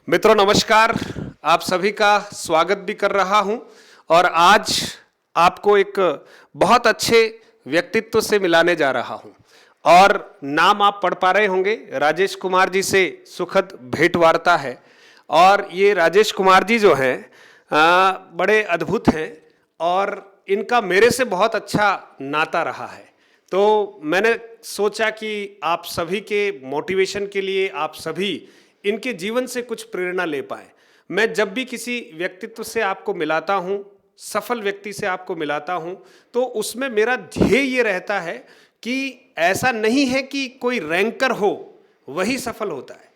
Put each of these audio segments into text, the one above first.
मित्रों नमस्कार। आप सभी का स्वागत भी कर रहा हूं और आज आपको एक बहुत अच्छे व्यक्तित्व से मिलाने जा रहा हूं और नाम आप पढ़ पा रहे होंगे। राजेश कुमार जी से सुखद भेंट वार्ता है और ये राजेश कुमार जी जो हैं बड़े अद्भुत हैं और इनका मेरे से बहुत अच्छा नाता रहा है। तो मैंने सोचा कि आप सभी के मोटिवेशन के लिए आप सभी इनके जीवन से कुछ प्रेरणा ले पाए। मैं जब भी किसी व्यक्तित्व से आपको मिलाता हूं, सफल व्यक्ति से आपको मिलाता हूं, तो उसमें मेरा ध्येय ये रहता है कि ऐसा नहीं है कि कोई रैंकर हो वही सफल होता है।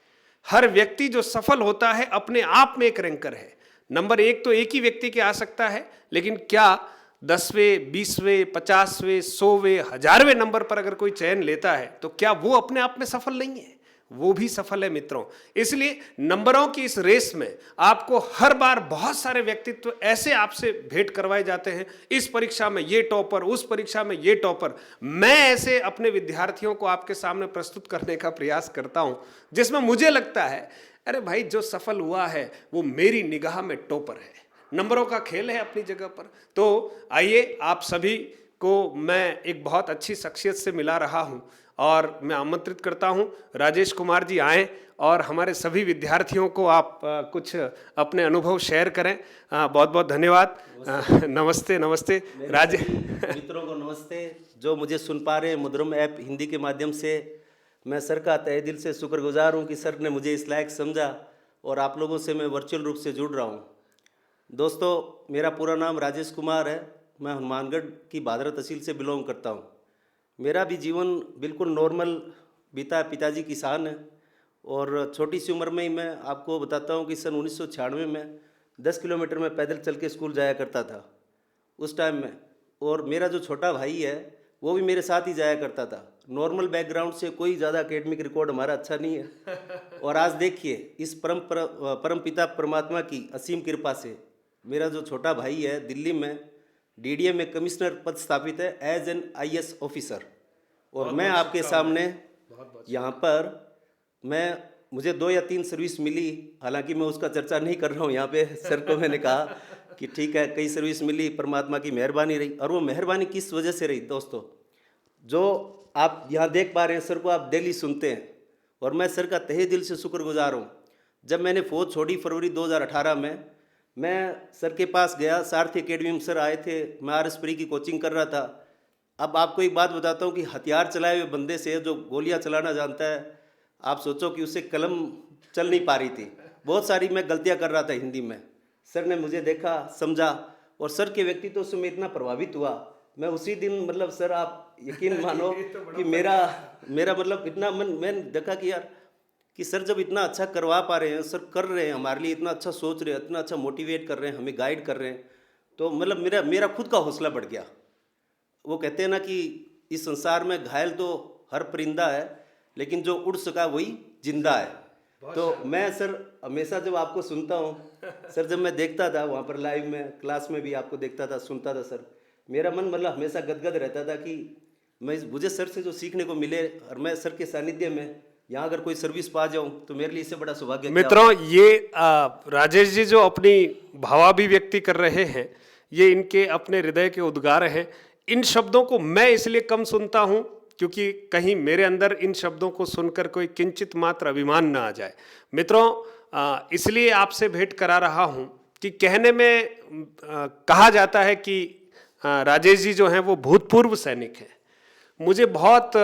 हर व्यक्ति जो सफल होता है अपने आप में एक रैंकर है। नंबर एक तो एक ही व्यक्ति के आ सकता है, लेकिन क्या 10वें, 20वें, 50वें, 100वें, 1000वें नंबर पर अगर कोई चयन लेता है तो क्या वो अपने आप में सफल नहीं है? वो भी सफल है मित्रों। इसलिए नंबरों की इस रेस में आपको हर बार बहुत सारे व्यक्तित्व ऐसे आपसे भेंट करवाए जाते हैं। इस परीक्षा में ये टॉपर, उस परीक्षा में ये टॉपर। मैं ऐसे अपने विद्यार्थियों को आपके सामने प्रस्तुत करने का प्रयास करता हूं जिसमें मुझे लगता है अरे भाई जो सफल हुआ है वो मेरी निगाह में टॉपर है। नंबरों का खेल है अपनी जगह पर। तो आइए आप सभी को मैं एक बहुत अच्छी शख्सियत से मिला रहा हूं और मैं आमंत्रित करता हूं राजेश कुमार जी आएं और हमारे सभी विद्यार्थियों को आप कुछ अपने अनुभव शेयर करें। बहुत बहुत धन्यवाद। नमस्ते नमस्ते राजेश। मित्रों को नमस्ते। जो मुझे सुन पा रहे हैं मुद्रम ऐप हिंदी के माध्यम से, मैं सर का तहे दिल से शुक्रगुजार हूं कि सर ने मुझे इस लायक समझा और आप लोगों से मैं वर्चुअल रूप से जुड़ रहा हूं। दोस्तों, मेरा पूरा नाम राजेश कुमार है। मैं हनुमानगढ़ की भादरा तहसील से बिलोंग करता हूं। मेरा भी जीवन बिल्कुल नॉर्मल बीता। पिताजी किसान हैं और छोटी सी उम्र में ही मैं आपको बताता हूं कि सन 1996 में 10 किलोमीटर में पैदल चल के स्कूल जाया करता था उस टाइम में। और मेरा जो छोटा भाई है वो भी मेरे साथ ही जाया करता था। नॉर्मल बैकग्राउंड से कोई ज़्यादा एकेडमिक रिकॉर्ड हमारा अच्छा नहीं है। और आज देखिए इस परम पिता परमात्मा की असीम कृपा से मेरा जो छोटा भाई है दिल्ली में डीडीए में कमिश्नर पद स्थापित है एज एन आईएएस ऑफिसर। और मैं आपके सामने यहाँ पर मुझे 2 या 3 सर्विस मिली। हालांकि मैं उसका चर्चा नहीं कर रहा हूँ यहाँ पे। सर को मैंने कहा कि ठीक है, कई सर्विस मिली, परमात्मा की मेहरबानी रही। और वो मेहरबानी किस वजह से रही दोस्तों, जो आप यहाँ देख पा रहे हैं, सर को आप डेली सुनते हैं और मैं सर का तहे दिल से शुक्रगुजार हूँ। जब मैंने फौज छोड़ी फरवरी 2018 में, मैं सर के पास गया। सारथी एकेडमी में सर आए थे, मैं आरएसपी की कोचिंग कर रहा था। अब आपको एक बात बताता हूँ कि हथियार चलाए हुए बंदे से जो गोलियाँ चलाना जानता है, आप सोचो कि उससे कलम चल नहीं पा रही थी। बहुत सारी मैं गलतियाँ कर रहा था हिंदी में। सर ने मुझे देखा, समझा और सर के व्यक्तित्व से मैं इतना प्रभावित हुआ। मैं उसी दिन मतलब सर आप यकीन मानो कि मेरा मतलब इतना मैंने देखा कि यार कि सर जब इतना अच्छा करवा पा रहे हैं, सर कर रहे हैं हमारे लिए, इतना अच्छा सोच रहे हैं, इतना अच्छा मोटिवेट कर रहे हैं, हमें गाइड कर रहे हैं, तो मतलब मेरा खुद का हौसला बढ़ गया। वो कहते हैं ना कि इस संसार में घायल तो हर परिंदा है, लेकिन जो उड़ सका वही जिंदा है। तो मैं सर हमेशा जब आपको सुनता हूँ सर, जब मैं देखता था वहाँ पर लाइव में, क्लास में भी आपको देखता था, सुनता था सर, मेरा मन मतलब हमेशा गदगद रहता था कि मुझे सर से जो सीखने को मिले और मैं सर के सानिध्य में यहाँ अगर कोई सर्विस पा जाऊँ तो मेरे लिए इससे बड़ा सौभाग्य। मित्रों, ये राजेश जी जो अपनी भावाभिव्यक्ति कर रहे हैं, ये इनके अपने हृदय के उद्गार हैं। इन शब्दों को मैं इसलिए कम सुनता हूं क्योंकि कहीं मेरे अंदर इन शब्दों को सुनकर कोई किंचित मात्र अभिमान ना आ जाए। मित्रों, इसलिए आपसे भेंट करा रहा हूं कि कहने में कहा जाता है कि राजेश जी जो हैं वो भूतपूर्व सैनिक हैं। मुझे बहुत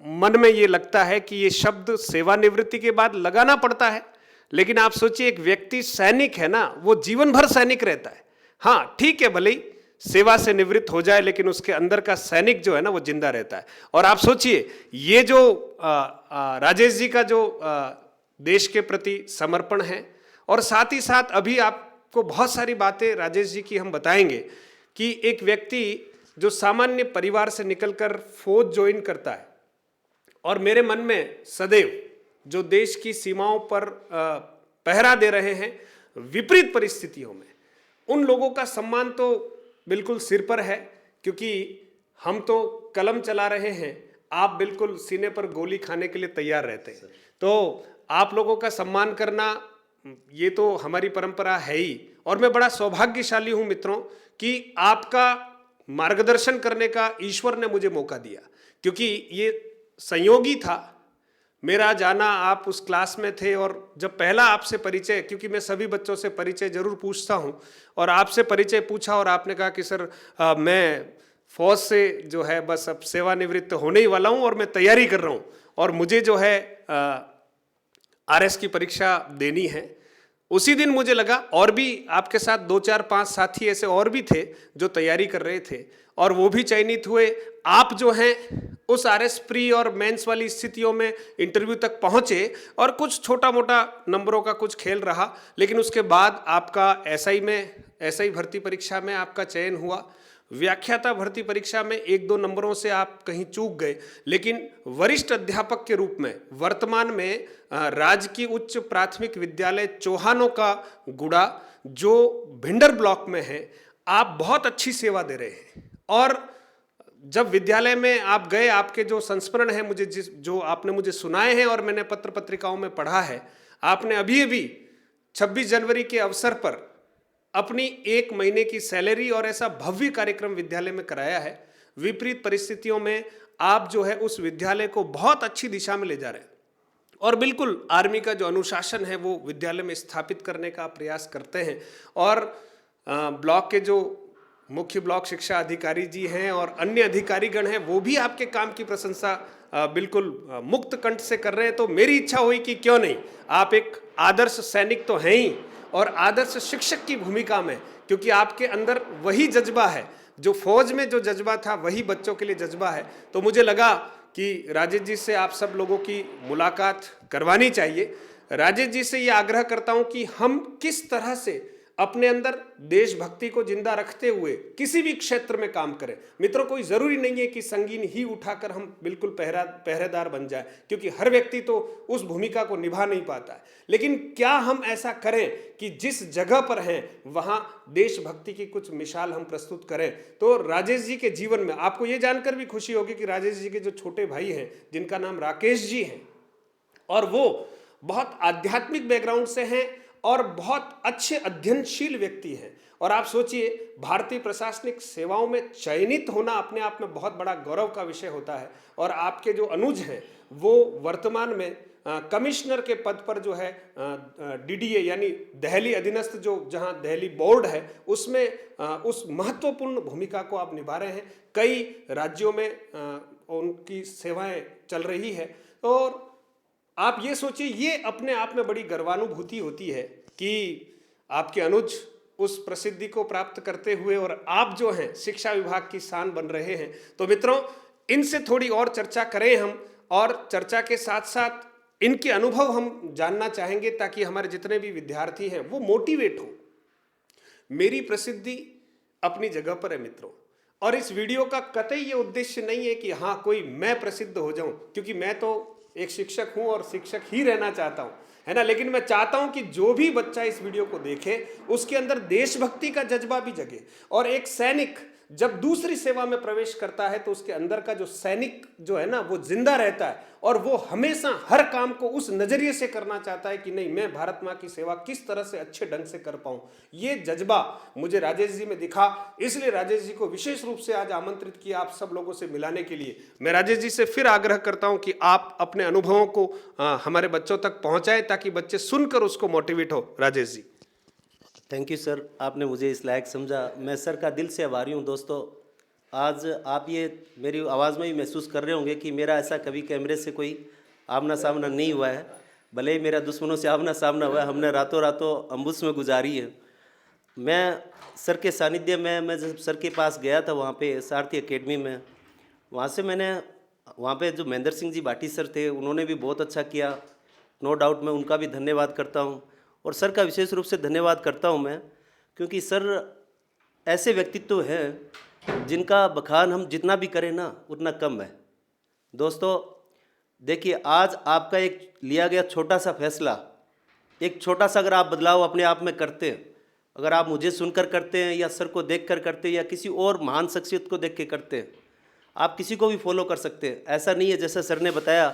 मन में ये लगता है कि ये शब्द सेवानिवृत्ति के बाद लगाना पड़ता है, लेकिन आप सोचिए एक व्यक्ति सैनिक है ना, वो जीवन भर सैनिक रहता है। हाँ ठीक है, भले ही सेवा से निवृत्त हो जाए, लेकिन उसके अंदर का सैनिक जो है ना वो जिंदा रहता है। और आप सोचिए ये जो राजेश जी का जो देश के प्रति समर्पण है, और साथ ही साथ अभी आपको बहुत सारी बातें राजेश जी की हम बताएंगे कि एक व्यक्ति जो सामान्य परिवार से निकलकर फौज ज्वाइन करता है और मेरे मन में सदैव जो देश की सीमाओं पर पहरा दे रहे हैं विपरीत परिस्थितियों में, उन लोगों का सम्मान तो बिल्कुल सिर पर है, क्योंकि हम तो कलम चला रहे हैं, आप बिल्कुल सीने पर गोली खाने के लिए तैयार रहते हैं। तो आप लोगों का सम्मान करना ये तो हमारी परंपरा है ही, और मैं बड़ा सौभाग्यशाली हूं मित्रों कि आपका मार्गदर्शन करने का ईश्वर ने मुझे मौका दिया, क्योंकि ये संयोगी था मेरा जाना। आप उस क्लास में थे और जब पहला आपसे परिचय, क्योंकि मैं सभी बच्चों से परिचय जरूर पूछता हूं, और आपसे परिचय पूछा और आपने कहा कि सर मैं फौज से जो है बस अब सेवानिवृत्त होने ही वाला हूं और मैं तैयारी कर रहा हूं और मुझे जो है आरएस की परीक्षा देनी है। उसी दिन मुझे लगा, और भी आपके साथ 2 4 5 साथी ऐसे और भी थे जो तैयारी कर रहे थे और वो भी चयनित हुए। आप जो हैं उस आरएस प्री और मेंस वाली स्थितियों में इंटरव्यू तक पहुंचे और कुछ छोटा मोटा नंबरों का कुछ खेल रहा, लेकिन उसके बाद आपका एसआई भर्ती परीक्षा में आपका चयन हुआ। व्याख्याता भर्ती परीक्षा में 1-2 नंबरों से आप कहीं चूक गए, लेकिन वरिष्ठ अध्यापक के रूप में वर्तमान में राजकीय उच्च प्राथमिक विद्यालय चौहानों का गुड़ा जो भिंडर ब्लॉक में है, आप बहुत अच्छी सेवा दे रहे हैं। और जब विद्यालय में आप गए, आपके जो संस्मरण है मुझे जो आपने मुझे सुनाए हैं और मैंने पत्र पत्रिकाओं में पढ़ा है, आपने अभी अभी 26 जनवरी के अवसर पर अपनी 1 महीने की सैलरी और ऐसा भव्य कार्यक्रम विद्यालय में कराया है। विपरीत परिस्थितियों में आप जो है उस विद्यालय को बहुत अच्छी दिशा में ले जा रहे हैं और बिल्कुल आर्मी का जो अनुशासन है वो विद्यालय में स्थापित करने का प्रयास करते हैं। और ब्लॉक के जो मुख्य ब्लॉक शिक्षा अधिकारी जी हैं और अन्य अधिकारीगण हैं, वो भी आपके काम की प्रशंसा बिल्कुल मुक्त कंठ से कर रहे हैं। तो मेरी इच्छा हुई कि क्यों नहीं, आप एक आदर्श सैनिक तो हैं ही और आदर्श शिक्षक की भूमिका में, क्योंकि आपके अंदर वही जज्बा है जो फौज में जो जज्बा था वही बच्चों के लिए जज्बा है। तो मुझे लगा कि राजेश जी से आप सब लोगों की मुलाकात करवानी चाहिए। राजेश जी से ये आग्रह करता हूं कि हम किस तरह से अपने अंदर देशभक्ति को जिंदा रखते हुए किसी भी क्षेत्र में काम करें। मित्रों, कोई जरूरी नहीं है कि संगीन ही उठाकर हम बिल्कुल पहरेदार बन जाए, क्योंकि हर व्यक्ति तो उस भूमिका को निभा नहीं पाता है। लेकिन क्या हम ऐसा करें कि जिस जगह पर हैं वहां देशभक्ति की कुछ मिसाल हम प्रस्तुत करें। तो राजेश जी के जीवन में आपको ये जानकर भी खुशी होगी कि राजेश जी के जो छोटे भाई हैं जिनका नाम राकेश जी है, और वो बहुत आध्यात्मिक बैकग्राउंड से हैं और बहुत अच्छे अध्ययनशील व्यक्ति हैं। और आप सोचिए, भारतीय प्रशासनिक सेवाओं में चयनित होना अपने आप में बहुत बड़ा गौरव का विषय होता है। और आपके जो अनुज हैं वो वर्तमान में कमिश्नर के पद पर जो है डीडीए यानी दिल्ली अधीनस्थ जो जहां दिल्ली बोर्ड है उसमें उस महत्वपूर्ण भूमिका को आप निभा रहे हैं। कई राज्यों में उनकी सेवाएं चल रही है। और आप ये सोचिए, ये अपने आप में बड़ी गर्वानुभूति होती है कि आपके अनुज उस प्रसिद्धि को प्राप्त करते हुए और आप जो हैं शिक्षा विभाग की शान बन रहे हैं। तो मित्रों, इनसे थोड़ी और चर्चा करें हम, और चर्चा के साथ साथ इनके अनुभव हम जानना चाहेंगे ताकि हमारे जितने भी विद्यार्थी हैं वो मोटिवेट हो। मेरी प्रसिद्धि अपनी जगह पर है मित्रों, और इस वीडियो का कतई ये उद्देश्य नहीं है कि हाँ कोई मैं प्रसिद्ध हो जाऊं, क्योंकि मैं तो एक शिक्षक हूं और शिक्षक ही रहना चाहता हूं, है ना। लेकिन मैं चाहता हूं कि जो भी बच्चा इस वीडियो को देखे उसके अंदर देशभक्ति का जज्बा भी जगे। और एक सैनिक जब दूसरी सेवा में प्रवेश करता है तो उसके अंदर का जो सैनिक जो है ना वो जिंदा रहता है और वो हमेशा हर काम को उस नजरिए से करना चाहता है कि नहीं, मैं भारत माँ की सेवा किस तरह से अच्छे ढंग से कर पाऊं। ये जज्बा मुझे राजेश जी में दिखा, इसलिए राजेश जी को विशेष रूप से आज आमंत्रित किया आप सब लोगों से मिलाने के लिए। मैं राजेश जी से फिर आग्रह करता हूं कि आप अपने अनुभवों को हमारे बच्चों तक पहुंचाएं ताकि बच्चे सुनकर उसको मोटिवेट हो। Rajesh ji. Thank you sir, आपने मुझे इस लायक समझा। मैं सर का दिल से आभारी हूँ। दोस्तों, आज आप ये मेरी आवाज़ में ही महसूस कर रहे होंगे कि मेरा ऐसा कभी कैमरे से कोई आमना सामना नहीं हुआ है। भले ही मेरा दुश्मनों से आमना सामना हुआ है, हमने रातों रातों अम्बुस में गुजारी है। मैं सर के सानिध्य में, मैं जब सर के पास गया था वहाँ पे सारथी एकेडमी में, वहाँ से मैंने वहाँ पे जो महेंद्र सिंह जी भाटी सर थे उन्होंने भी बहुत अच्छा किया। नो डाउट मैं उनका भी धन्यवाद करता हूँ, और सर का विशेष रूप से धन्यवाद करता हूँ मैं, क्योंकि सर ऐसे व्यक्तित्व हैं जिनका बखान हम जितना भी करें ना उतना कम है। दोस्तों देखिए, आज आपका एक लिया गया छोटा सा फैसला, एक छोटा सा अगर आप बदलाव अपने आप में करते हैं, अगर आप मुझे सुनकर करते हैं या सर को देखकर करते हैं या किसी और महान शख्सियत को देख के करते हैं, आप किसी को भी फॉलो कर सकते हैं। ऐसा नहीं है जैसा सर ने बताया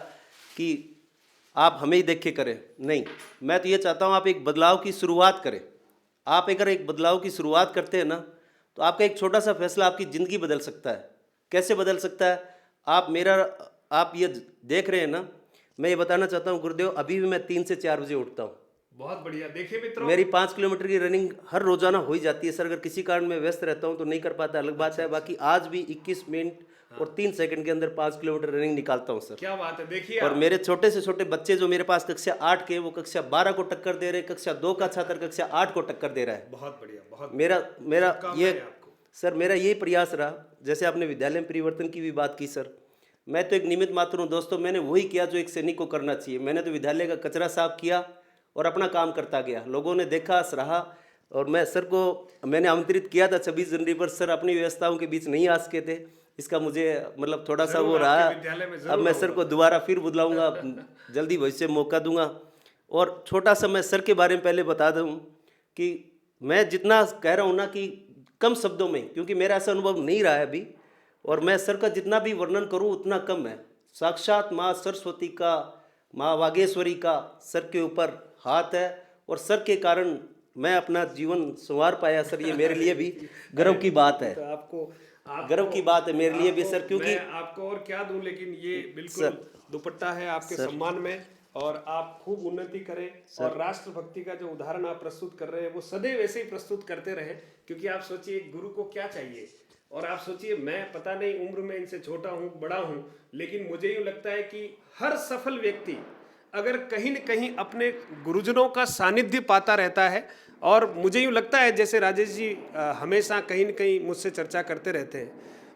कि आप हमें ही देख के करें, नहीं। मैं तो ये चाहता हूँ आप एक बदलाव की शुरुआत करें। आप अगर एक बदलाव की शुरुआत करते हैं ना, तो आपका एक छोटा सा फैसला आपकी ज़िंदगी बदल सकता है। कैसे बदल सकता है? आप ये देख रहे हैं ना, मैं ये बताना चाहता हूँ गुरुदेव, अभी भी मैं 3 से 4 बजे उठता हूँ। बहुत बढ़िया। देखिए मित्रों, मेरी 5 किलोमीटर की रनिंग हर रोजाना हो ही जाती है सर। अगर किसी कारण मैं व्यस्त रहता हूँ तो नहीं कर पाता, अलग बात है। बाकी आज भी 21 मिनट और 3 सेकंड के अंदर 5 किलोमीटर रनिंग निकालता हूँ सर। क्या बात है। देखिए और मेरे छोटे से छोटे बच्चे जो मेरे पास कक्षा 8 के, वो कक्षा 12 को टक्कर दे रहे हैं, कक्षा 2 का छात्र कक्षा 8 को टक्कर दे रहा है। बहुत बढ़िया, बहुत मेरा मेरा शुभकामनाएं ये आपको। सर मेरा यही प्रयास रहा। जैसे आपने विद्यालय में परिवर्तन की भी बात की सर, मैं तो एक निमित्त मात्र हूँ दोस्तों। मैंने वही किया जो एक सैनिक को करना चाहिए। मैंने तो विद्यालय का कचरा साफ किया और अपना काम करता गया। लोगों ने देखा, सराहा, और मैं सर को मैंने आमंत्रित किया था 26 जनवरी पर। सर अपनी व्यवस्थाओं के बीच नहीं आ सके थे, इसका मुझे मतलब थोड़ा सा वो रहा। विद्यालय में अब मैं सर को दोबारा फिर बुलाऊंगा, जल्दी भविष्य में मौका दूंगा। और छोटा सा मैं सर के बारे में पहले बता दूं कि मैं जितना कह रहा हूँ ना कि कम शब्दों में, क्योंकि मेरा ऐसा अनुभव नहीं रहा है अभी, और मैं सर का जितना भी वर्णन करूँ उतना कम है। साक्षात माँ सरस्वती का, माँ वागेश्वरी का सर के ऊपर हाथ है, और सर के कारण मैं अपना जीवन संवार पाया सर। ये मेरे लिए भी गर्व की बात है। तो आपको गर्व की बात है मेरे लिए भी सर, क्योंकि मैं आपको और क्या दूं, लेकिन ये बिल्कुल दुपट्टा है आपके सम्मान में, और आप खूब उन्नति करें। और राष्ट्रभक्ति का जो उदाहरण आप प्रस्तुत कर रहे हैं वो सदैव ऐसे ही प्रस्तुत करते रहें, क्योंकि आप सोचिए गुरु को क्या चाहिए। और आप सोचिए, मैं पता नहीं उम्र में इनसे छोटा हूँ बड़ा हूँ, लेकिन मुझे यूँ लगता है कि हर सफल व्यक्ति अगर कहीं न कहीं अपने गुरुजनों का सानिध्य पाता रहता है। और मुझे यूँ लगता है जैसे राजेश जी हमेशा कहीं न कहीं मुझसे चर्चा करते रहते हैं,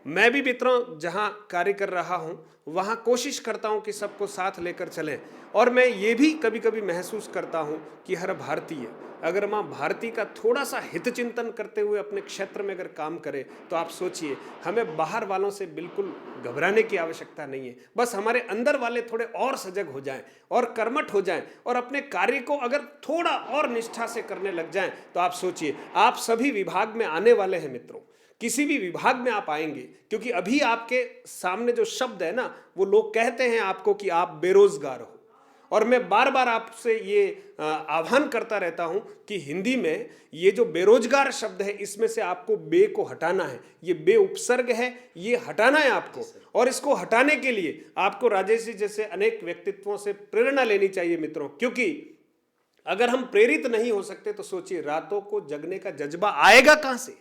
मैं भी मित्रों जहाँ कार्य कर रहा हूँ वहाँ कोशिश करता हूँ कि सबको साथ लेकर चलें। और मैं ये भी कभी कभी महसूस करता हूँ कि हर भारतीय अगर माँ भारती का थोड़ा सा हित चिंतन करते हुए अपने क्षेत्र में अगर काम करे, तो आप सोचिए हमें बाहर वालों से बिल्कुल घबराने की आवश्यकता नहीं है। बस हमारे अंदर वाले थोड़े और सजग हो जाएं और कर्मठ हो जाएं और अपने कार्य को अगर थोड़ा और निष्ठा से करने लग जाएं, तो आप सोचिए आप सभी विभाग में आने वाले हैं मित्रों। किसी भी विभाग में आप आएंगे, क्योंकि अभी आपके सामने जो शब्द है ना, वो लोग कहते हैं आपको कि आप बेरोजगार हो। और मैं बार बार आपसे ये आह्वान करता रहता हूं कि हिंदी में ये जो बेरोजगार शब्द है, इसमें से आपको बे को हटाना है। ये बे उपसर्ग है, ये हटाना है आपको। और इसको हटाने के लिए आपको राजेश जी जैसे अनेक व्यक्तित्वों से प्रेरणा लेनी चाहिए मित्रों, क्योंकि अगर हम प्रेरित नहीं हो सकते तो सोचिए रातों को जगने का जज्बा आएगा कहां से,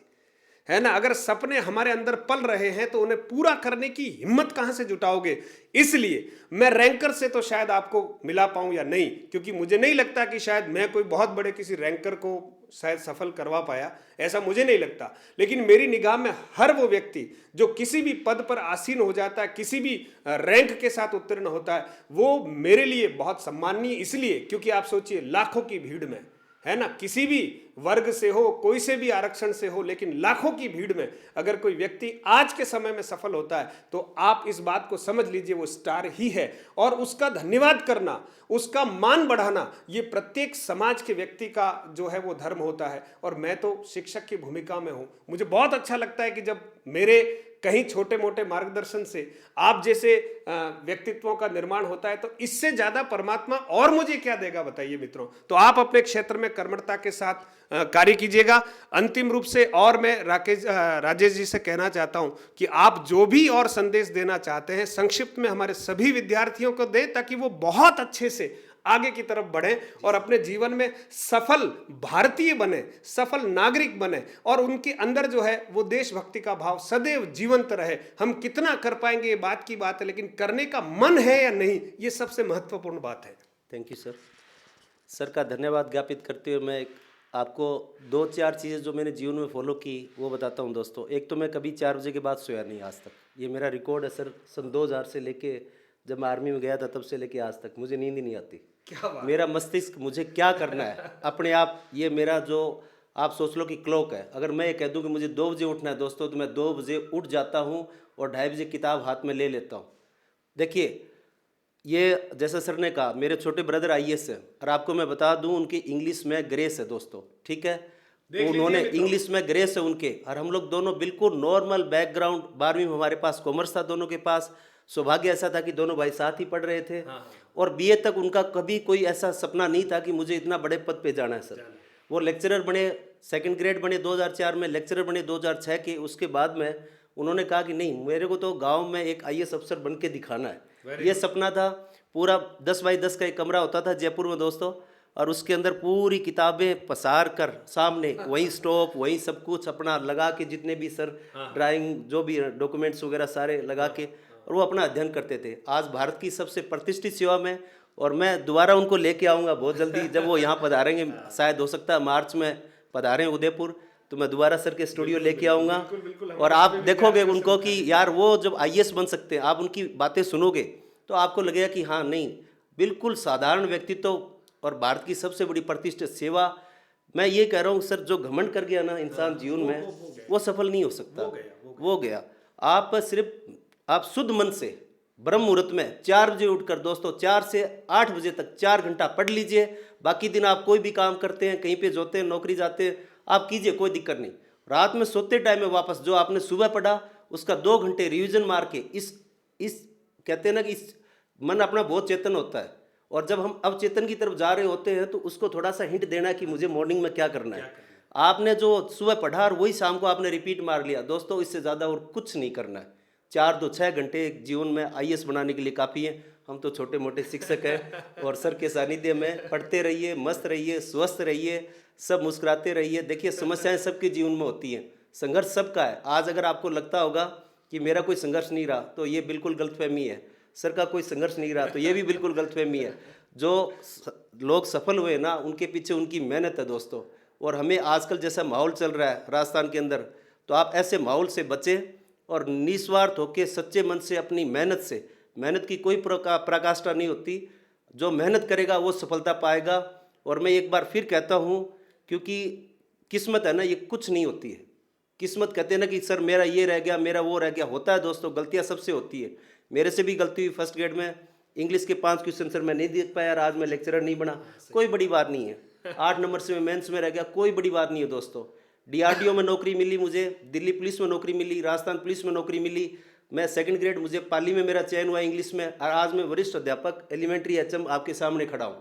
है ना। अगर सपने हमारे अंदर पल रहे हैं तो उन्हें पूरा करने की हिम्मत कहां से जुटाओगे। इसलिए मैं रैंकर से तो शायद आपको मिला पाऊं या नहीं, क्योंकि मुझे नहीं लगता कि शायद मैं कोई बहुत बड़े किसी रैंकर को शायद सफल करवा पाया, ऐसा मुझे नहीं लगता। लेकिन मेरी निगाह में हर वो व्यक्ति जो किसी भी पद पर आसीन हो जाता है, किसी भी रैंक के साथ उत्तीर्ण होता है, वो मेरे लिए बहुत सम्माननीय। इसलिए क्योंकि आप सोचिए लाखों की भीड़ में, है ना, किसी भी वर्ग से हो, कोई से भी आरक्षण से हो, लेकिन लाखों की भीड़ में अगर कोई व्यक्ति आज के समय में सफल होता है, तो आप इस बात को समझ लीजिए वो स्टार ही है। और उसका धन्यवाद करना, उसका मान बढ़ाना, ये प्रत्येक समाज के व्यक्ति का जो है वो धर्म होता है। और मैं तो शिक्षक की भूमिका में हूं। मुझे बहुत अच्छा लगता है कि जब मेरे कहीं छोटे मोटे मार्गदर्शन से आप जैसे व्यक्तित्वों का निर्माण होता है, तो इससे ज्यादा परमात्मा और मुझे क्या देगा बताइए मित्रों। तो आप अपने क्षेत्र में कर्मठता के साथ कार्य कीजिएगा। अंतिम रूप से और मैं राजेश जी से कहना चाहता हूं कि आप जो भी और संदेश देना चाहते हैं संक्षिप्त में हमारे सभी विद्यार्थियों को दें, ताकि वो बहुत अच्छे से आगे की तरफ बढ़ें और अपने जीवन में सफल भारतीय बने, सफल नागरिक बने, और उनके अंदर जो है वो देशभक्ति का भाव सदैव जीवंत रहे। हम कितना कर पाएंगे ये बात की बात है, लेकिन करने का मन है या नहीं, ये सबसे महत्वपूर्ण बात है। Thank you sir. सर का धन्यवाद ज्ञापित करते हुए मैं आपको 2-4 चीज़ें जो मैंने जीवन में फॉलो की वो बताता हूँ दोस्तों। एक तो मैं कभी 4 बजे के बाद सोया नहीं आज तक, ये मेरा रिकॉर्ड है सर। सन 2000 से लेके जब मैं आर्मी में गया था तब से लेके आज तक मुझे नींद ही नहीं आती। क्या बात। मेरा मस्तिष्क मुझे क्या करना है अपने आप, ये मेरा जो आप सोच लो कि क्लॉक है। अगर मैं ये कह दूं कि मुझे 2 बजे उठना है दोस्तों, तो मैं 2 बजे उठ जाता हूँ और 2:30 बजे किताब हाथ में ले लेता हूँ। देखिए ये जैसा सर ने कहा, मेरे छोटे ब्रदर IAS है, और आपको मैं बता दूं उनकी इंग्लिश में ग्रेस है दोस्तों, ठीक है। उन्होंने इंग्लिश में ग्रेस है उनके, और हम लोग दोनों बिल्कुल नॉर्मल बैकग्राउंड। 12वीं में हमारे पास कॉमर्स था दोनों के पास। सौभाग्य ऐसा था कि दोनों भाई साथ ही पढ़ रहे थे। और बीए तक उनका कभी कोई ऐसा सपना नहीं था कि मुझे इतना बड़े पद पे जाना है सर। वो लेक्चरर बने, सेकंड ग्रेड बने 2004 में, लेक्चरर बने 2006 के। उसके बाद में उन्होंने कहा कि नहीं, मेरे को तो गांव में एक आईएएस अफसर बन के दिखाना है। ये सपना था। पूरा 10 बाई 10 का एक कमरा होता था जयपुर में दोस्तों, और उसके अंदर पूरी किताबें पसार कर सामने वहीं स्टॉप, वहीं सब कुछ अपना लगा के, जितने भी सर ड्राइंग जो भी डॉक्यूमेंट्स वगैरह सारे लगा के, और वो अपना अध्ययन करते थे। आज भारत की सबसे प्रतिष्ठित सेवा में, और मैं दोबारा उनको लेके आऊँगा बहुत जल्दी जब वो यहाँ पधारेंगे। शायद हो सकता है मार्च में पधारें उदयपुर, तो मैं दोबारा सर के स्टूडियो लेके आऊँगा। और आप देखोगे उनको कि यार वो जब आईएएस बन सकते हैं, आप उनकी बातें सुनोगे तो आपको लगेगा कि हाँ नहीं, बिल्कुल साधारण व्यक्तित्व और भारत की सबसे बड़ी प्रतिष्ठित सेवा। मैं ये कह रहा हूँ सर, जो घमंड कर गया ना इंसान जीवन में, वो सफल नहीं हो सकता। वो गया। आप शुद्ध मन से ब्रह्म मुहूर्त में 4 बजे उठकर दोस्तों 4 से 8 बजे तक 4 घंटा पढ़ लीजिए। बाकी दिन आप कोई भी काम करते हैं, कहीं पे जोते हैं, नौकरी जाते हैं, आप कीजिए, कोई दिक्कत नहीं। रात में सोते टाइम में वापस जो आपने सुबह पढ़ा उसका 2 घंटे रिवीजन मार के, इस कहते हैं ना कि इस मन अपना बहुत चेतन होता है, और जब हम अवचेतन की तरफ जा रहे होते हैं तो उसको थोड़ा सा हिंट देना कि मुझे मॉर्निंग में क्या करना है। आपने जो सुबह पढ़ा और वही शाम को आपने रिपीट मार लिया दोस्तों, इससे ज़्यादा और कुछ नहीं करना है। 4-6 घंटे जीवन में आईएएस बनाने के लिए काफ़ी है। हम तो छोटे मोटे शिक्षक हैं, और सर के सानिध्य में पढ़ते रहिए, मस्त रहिए, स्वस्थ रहिए, सब मुस्कुराते रहिए। देखिए, समस्याएं सबके जीवन में होती हैं, संघर्ष सबका है। आज अगर आपको लगता होगा कि मेरा कोई संघर्ष नहीं रहा, तो ये बिल्कुल गलतफहमी है। सर का कोई संघर्ष नहीं रहा, तो ये भी बिल्कुल गलतफहमी है। जो लोग सफल हुए ना, उनके पीछे उनकी मेहनत है दोस्तों। और हमें आजकल जैसा माहौल चल रहा है राजस्थान के अंदर, तो आप ऐसे माहौल से बचें और निस्वार्थ होकर सच्चे मन से अपनी मेहनत से, मेहनत की कोई पराकाष्ठा नहीं होती, जो मेहनत करेगा वो सफलता पाएगा। और मैं एक बार फिर कहता हूँ, क्योंकि किस्मत है ना, ये कुछ नहीं होती है। किस्मत कहते हैं ना कि सर मेरा ये रह गया, मेरा वो रह गया, होता है दोस्तों, गलतियाँ सबसे होती है। मेरे से भी गलती हुई। फर्स्ट ग्रेड में इंग्लिश के 5 क्वेश्चन सर मैं नहीं देख पाया, आज मैं लेक्चरर नहीं बना, कोई बड़ी बात नहीं है। 8 नंबर से मैं मेंस में रह गया, कोई बड़ी बात नहीं है दोस्तों। डीआरडीओ में नौकरी मिली मुझे, दिल्ली पुलिस में नौकरी मिली, राजस्थान पुलिस में नौकरी मिली। मैं सेकंड ग्रेड, मुझे पाली में मेरा चयन हुआ इंग्लिश में, और आज मैं वरिष्ठ अध्यापक एलिमेंट्री एचएम आपके सामने खड़ा हूँ।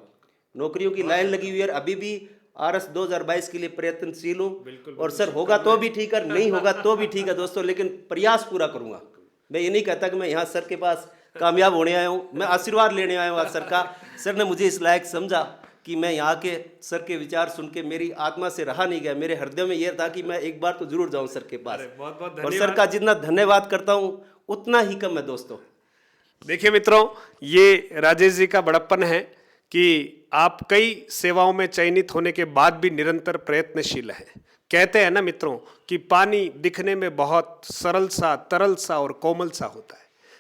नौकरियों की लाइन लगी हुई है, अभी भी आरएस 2022 के लिए प्रयत्नशील हूँ। और सर होगा तो भी ठीक है, नहीं होगा तो भी ठीक है दोस्तों, लेकिन प्रयास पूरा करूँगा। मैं ये नहीं कहता कि मैं यहाँ सर के पास कामयाब होने आया हूँ, मैं आशीर्वाद लेने आया हूँ आज सर का। सर ने मुझे इस लायक समझा कि मैं यहाँ के सर के विचार सुन के मेरी आत्मा से रहा नहीं गया, मेरे हृदय में यह था कि मैं एक बार तो जरूर जाऊँ सर के पास। बहुत बहुत और सर का जितना धन्यवाद करता हूँ उतना ही कम है दोस्तों। देखिए मित्रों, ये राजेश जी का बड़प्पन है कि आप कई सेवाओं में चयनित होने के बाद भी निरंतर प्रयत्नशील हैं। कहते हैं ना मित्रों कि पानी दिखने में बहुत सरल सा, तरल सा और कोमल सा होता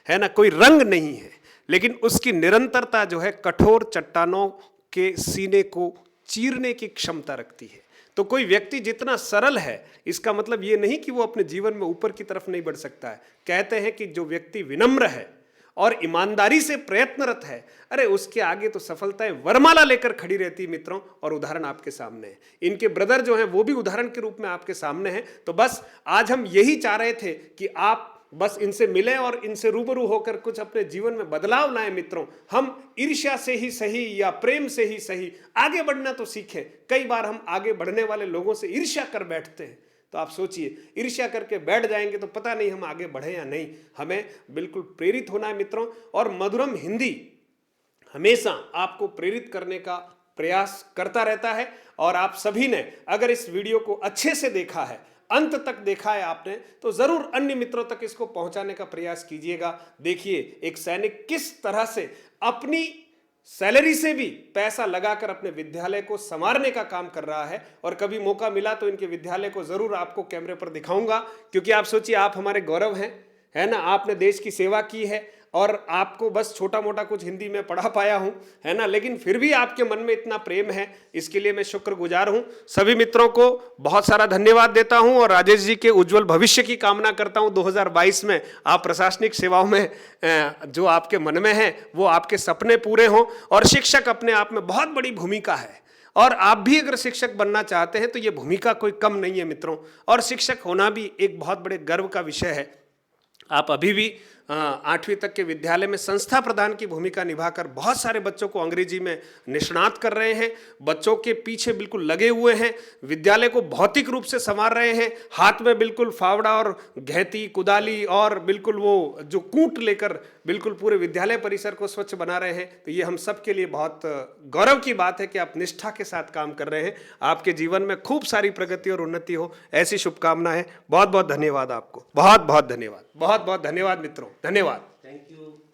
है ना, कोई रंग नहीं है, लेकिन उसकी निरंतरता जो है कठोर चट्टानों के सीने को चीरने की क्षमता रखती है। तो कोई व्यक्ति जितना सरल है, इसका मतलब ये नहीं कि वो अपने जीवन में ऊपर की तरफ नहीं बढ़ सकता है। कहते हैं कि जो व्यक्ति विनम्र है और ईमानदारी से प्रयत्नरत है, अरे उसके आगे तो सफलताएं वरमाला लेकर खड़ी रहती है मित्रों। और उदाहरण आपके सामने है, इनके ब्रदर जो हैं वो भी उदाहरण के रूप में आपके सामने हैं। तो बस आज हम यही चाह रहे थे कि आप बस इनसे मिलें और इनसे रूबरू होकर कुछ अपने जीवन में बदलाव लाएं मित्रों। हम ईर्ष्या से ही सही या प्रेम से ही सही आगे बढ़ना तो सीखें। कई बार हम आगे बढ़ने वाले लोगों से ईर्ष्या कर बैठते हैं, तो आप सोचिए, ईर्ष्या करके बैठ जाएंगे तो पता नहीं हम आगे बढ़े या नहीं। हमें बिल्कुल प्रेरित होना है मित्रों, और मधुरम हिंदी हमेशा आपको प्रेरित करने का प्रयास करता रहता है। और आप सभी ने अगर इस वीडियो को अच्छे से देखा है, अंत तक देखा है आपने, तो जरूर अन्य मित्रों तक इसको पहुंचाने का प्रयास कीजिएगा। देखिए एक सैनिक किस तरह से अपनी सैलरी से भी पैसा लगाकर अपने विद्यालय को संवारने का काम कर रहा है। और कभी मौका मिला तो इनके विद्यालय को जरूर आपको कैमरे पर दिखाऊंगा, क्योंकि आप सोचिए, आप हमारे गौरव हैं, है ना। आपने देश की सेवा की है और आपको बस छोटा मोटा कुछ हिंदी में पढ़ा पाया हूं, है ना, लेकिन फिर भी आपके मन में इतना प्रेम है, इसके लिए मैं शुक्रगुजार हूं। सभी मित्रों को बहुत सारा धन्यवाद देता हूं और राजेश जी के उज्जवल भविष्य की कामना करता हूं। 2022 में आप प्रशासनिक सेवाओं में जो आपके मन में है वो आपके सपने पूरे हों। और शिक्षक अपने आप में बहुत बड़ी भूमिका है, और आप भी अगर शिक्षक बनना चाहते हैं तो ये भूमिका कोई कम नहीं है मित्रों। और शिक्षक होना भी एक बहुत बड़े गर्व का विषय है। आप अभी भी 8वीं तक के विद्यालय में संस्था प्रधान की भूमिका निभाकर बहुत सारे बच्चों को अंग्रेजी में निष्णात कर रहे हैं। बच्चों के पीछे बिल्कुल लगे हुए हैं, विद्यालय को भौतिक रूप से संवार रहे हैं, हाथ में बिल्कुल फावड़ा और घैती कुदाली और बिल्कुल वो जो कूट लेकर बिल्कुल पूरे विद्यालय परिसर को स्वच्छ बना रहे हैं। तो ये हम सब के लिए बहुत गौरव की बात है कि आप निष्ठा के साथ काम कर रहे हैं। आपके जीवन में खूब सारी प्रगति और उन्नति हो, ऐसी शुभकामनाएं। बहुत बहुत धन्यवाद आपको, बहुत बहुत धन्यवाद, बहुत बहुत धन्यवाद मित्रों, धन्यवाद। Thank you.